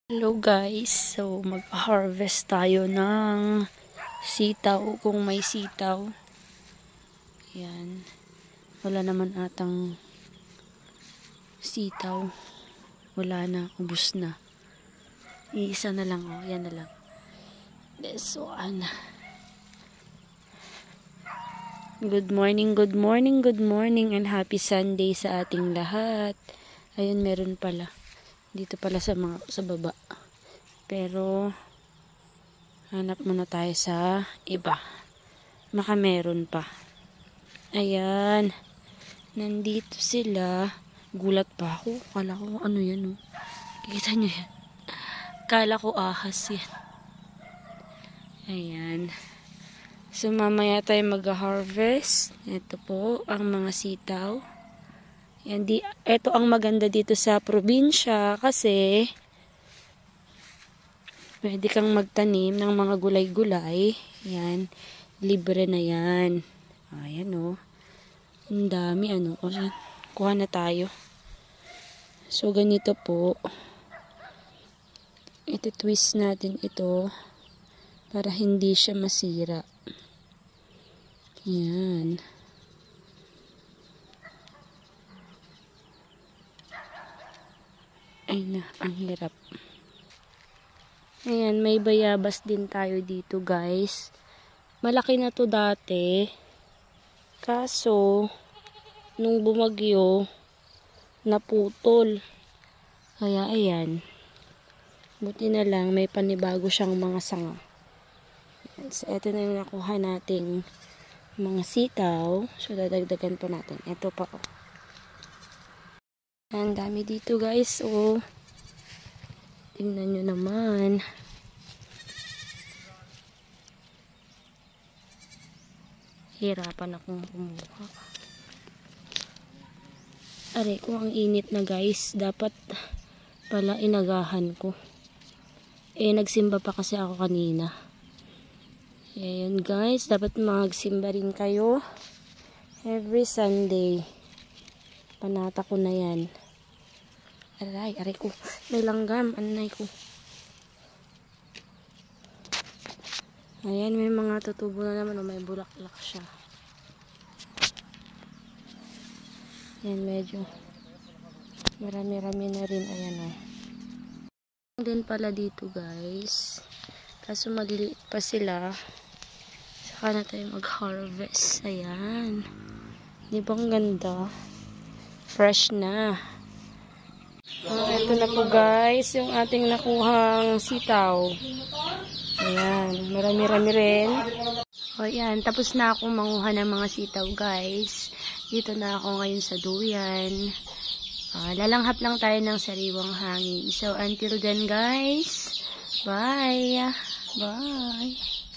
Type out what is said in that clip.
Hello guys, so mag-harvest tayo ng sitaw kung may sitaw. Yan. Wala naman atang sitaw. Wala na, ubos na. Iisa na lang, oh. Yan na lang. This one. Good morning, good morning, good morning, and happy Sunday sa ating lahat. Ayun, meron pala. Dito pala sa baba. Pero hanap muna tayo sa iba. Baka meron pa. Ayan. Nandito sila. Gulat pa ako. Kala ko ano yan, oh. Kikita nyo yan. Kala ko ahas yan. Ayan. So mamaya tayo mag-harvest. Ito po ang mga sitaw. Ito ang maganda dito sa probinsya kasi pwede kang magtanim ng mga gulay-gulay. Yan, libre na yan. Ayan o. Ang dami ano. O, kuha na tayo. So ganito po. Ito twist natin ito para hindi siya masira. Yan. Ay na, ang hirap. Ayan, may bayabas din tayo dito guys. Malaki na to dati. Kaso, nung bumagyo, naputol. Kaya ayan. Buti na lang, may panibago siyang mga sanga. Ayan, so, ito na yung nakuha nating mga sitaw. So, dadagdagan pa natin. Ito pa oh. Ang dami dito guys, oh. Tingnan nyo naman. Hirapan akong kumuha. Aray ko, ang init na guys. Dapat pala inagahan ko. Nagsimba pa kasi ako kanina. Ayan guys, dapat magsimba rin kayo. Every Sunday. Panata ko na yan. Aray ko. May langgam. Anay ko. Ayan, may mga tutubo na naman. May bulaklak siya. Ayan, medyo marami-rami na rin. Ayan o. Din pala dito guys. Kaso maliliit pa sila. Saka na tayo mag-harvest. Ayan. Di ba ang ganda? Fresh na. Ito na po guys, yung ating nakuhang sitaw. Ayan, marami-rami rin. O yan, tapos na akong manguha ng mga sitaw guys. Dito na ako ngayon sa duyan. Lalanghap lang tayo ng sariwang hangin. So until then guys, bye! Bye!